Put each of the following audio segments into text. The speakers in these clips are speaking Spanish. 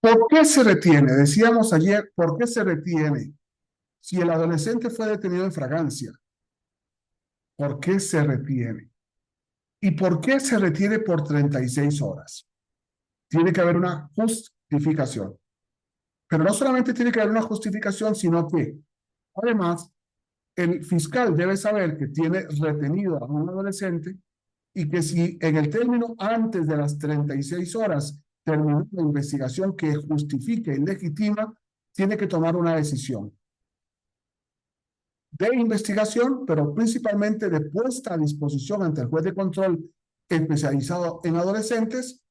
¿Por qué se retiene? Decíamos ayer, ¿por qué se retiene? Si el adolescente fue detenido en fragancia, ¿por qué se retiene? ¿Y por qué se retiene por 36 horas? Tiene que haber una justificación. Pero no solamente tiene que haber una justificación, sino que, además, el fiscal debe saber que tiene retenido a un adolescente y que si en el término antes de las 36 horas terminó la investigación que justifique y legitima, tiene que tomar una decisión de investigación, pero principalmente de puesta a disposición ante el juez de control especializado en adolescentes,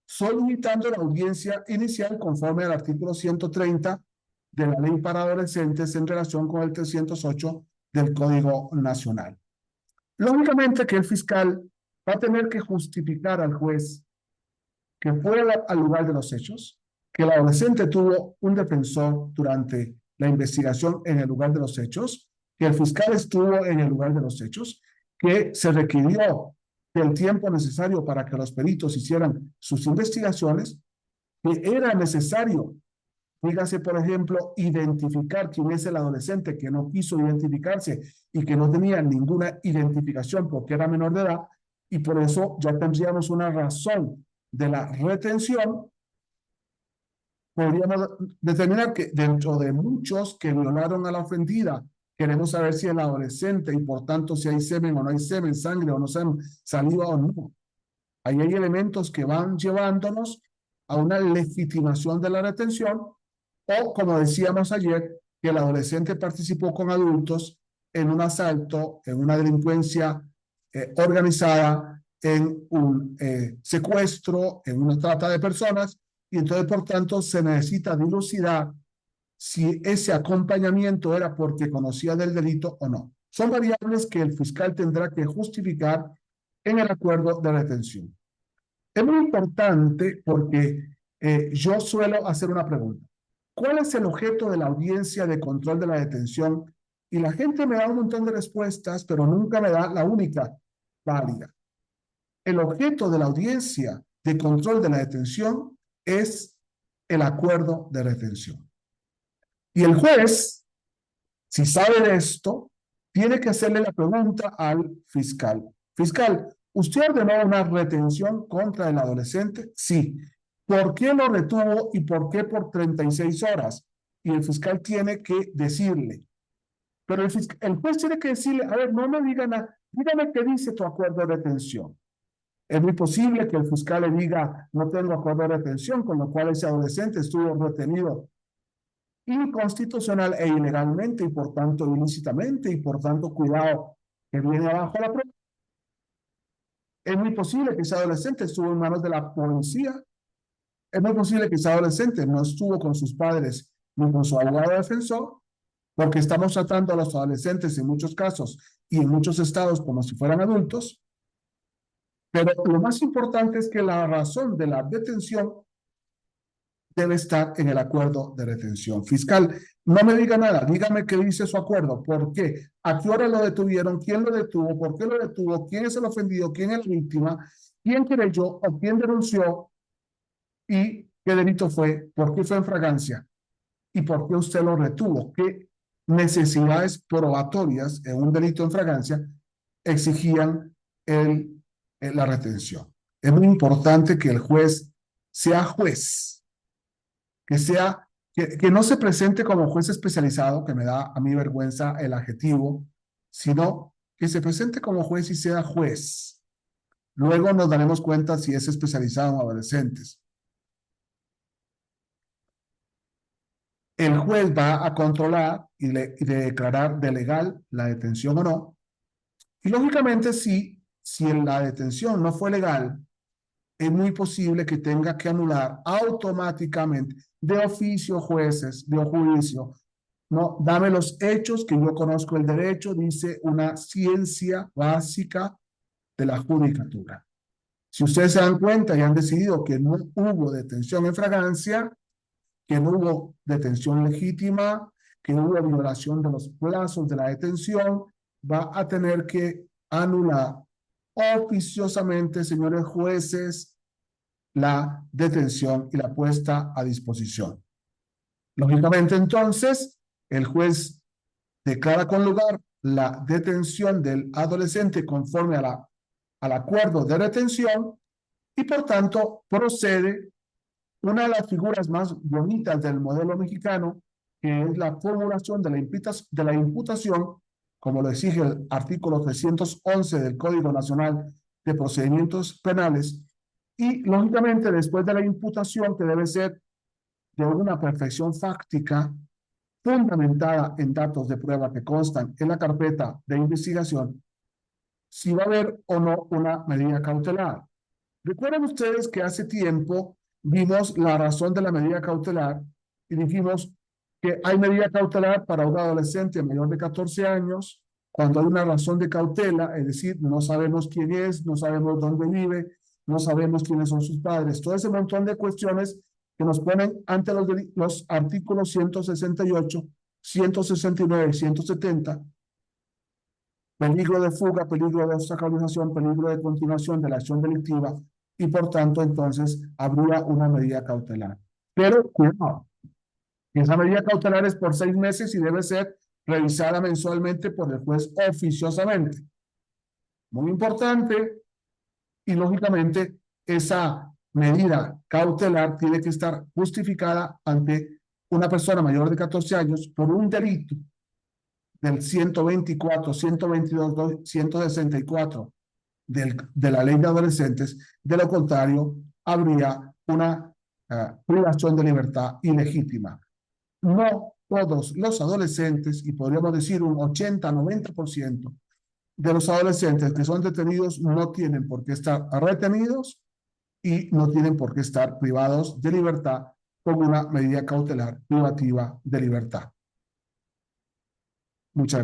solicitando la audiencia inicial conforme al artículo 130 de la Ley para Adolescentes en relación con el 308 del Código Nacional. Lógicamente que el fiscal va a tener que justificar al juez que fue al lugar de los hechos, que el adolescente tuvo un defensor durante la investigación en el lugar de los hechos, que el fiscal estuvo en el lugar de los hechos, que se requirió el tiempo necesario para que los peritos hicieran sus investigaciones, que era necesario, dígase por ejemplo, identificar quién es el adolescente que no quiso identificarse y que no tenía ninguna identificación porque era menor de edad, y por eso ya tendríamos una razón de la retención. Podríamos determinar que dentro de muchos que violaron a la ofendida, queremos saber si el adolescente y por tanto si hay semen o no hay semen, sangre o no semen, saliva o no. Ahí hay elementos que van llevándonos a una legitimación de la retención o, como decíamos ayer, que el adolescente participó con adultos en un asalto, en una delincuencia organizada, en un secuestro, en una trata de personas, y entonces, por tanto, se necesita dilucidar si ese acompañamiento era porque conocía del delito o no. Son variables que el fiscal tendrá que justificar en el acuerdo de retención. Es muy importante porque yo suelo hacer una pregunta. ¿Cuál es el objeto de la audiencia de control de la detención? Y la gente me da un montón de respuestas, pero nunca me da la única válida. El objeto de la audiencia de control de la detención es el acuerdo de retención. Y el juez, si sabe de esto, tiene que hacerle la pregunta al fiscal. Fiscal, ¿usted ordenó una retención contra el adolescente? Sí. ¿Por qué lo retuvo y por qué por 36 horas? Y el fiscal tiene que decirle. Pero el juez tiene que decirle, a ver, no me diga nada, dígame qué dice tu acuerdo de retención. Es muy posible que el fiscal le diga, no tengo acuerdo de retención, con lo cual ese adolescente estuvo retenido inconstitucional e ilegalmente y por tanto ilícitamente y por tanto cuidado que viene abajo la prueba. Es muy posible que ese adolescente estuvo en manos de la policía. Es muy posible que ese adolescente no estuvo con sus padres ni con su abogado defensor, porque estamos tratando a los adolescentes en muchos casos y en muchos estados como si fueran adultos. Pero lo más importante es que la razón de la detención debe estar en el acuerdo de retención. Fiscal, no me diga nada, dígame qué dice su acuerdo, por qué, a qué hora lo detuvieron, quién lo detuvo, por qué lo detuvo, quién es el ofendido, quién es la víctima, quién querelló o quién denunció y qué delito fue, por qué fue en fragancia y por qué usted lo retuvo, qué necesidades probatorias en un delito en fragancia exigían la retención. Es muy importante que el juez sea juez, que no se presente como juez especializado, que me da a mí vergüenza el adjetivo, sino que se presente como juez y sea juez. Luego nos daremos cuenta si es especializado en adolescentes. El juez va a controlar y declarar de legal la detención o no. Y lógicamente, si la detención no fue legal, es muy posible que tenga que anular automáticamente de oficio jueces, de juicio. No, dame los hechos que yo conozco el derecho, dice una ciencia básica de la judicatura. Si ustedes se dan cuenta y han decidido que no hubo detención en fragancia, que no hubo detención legítima, que no hubo violación de los plazos de la detención, va a tener que anular oficiosamente, señores jueces, la detención y la puesta a disposición. Lógicamente, entonces, el juez declara con lugar la detención del adolescente conforme al acuerdo de retención y, por tanto, procede una de las figuras más bonitas del modelo mexicano, que es la formulación de la imputación, como lo exige el artículo 311 del Código Nacional de Procedimientos Penales, y, lógicamente, después de la imputación, que debe ser de una perfección fáctica, fundamentada en datos de prueba que constan en la carpeta de investigación, si va a haber o no una medida cautelar. Recuerden ustedes que hace tiempo vimos la razón de la medida cautelar y dijimos que hay medida cautelar para un adolescente mayor de 14 años cuando hay una razón de cautela, es decir, no sabemos quién es, no sabemos dónde vive, no sabemos quiénes son sus padres, todo ese montón de cuestiones que nos ponen ante los artículos 168, 169 y 170, peligro de fuga, peligro de obstaculización, peligro de continuación de la acción delictiva, y por tanto entonces habría una medida cautelar. Pero cuidado, esa medida cautelar es por 6 meses y debe ser revisada mensualmente por el juez oficiosamente. Muy importante, y lógicamente esa medida cautelar tiene que estar justificada ante una persona mayor de 14 años por un delito del 124, 122, 164 de la ley de adolescentes. De lo contrario, habría una privación de libertad ilegítima. No todos los adolescentes, y podríamos decir un 80-90% de los adolescentes que son detenidos, no tienen por qué estar retenidos y no tienen por qué estar privados de libertad con una medida cautelar privativa de libertad. Muchas gracias.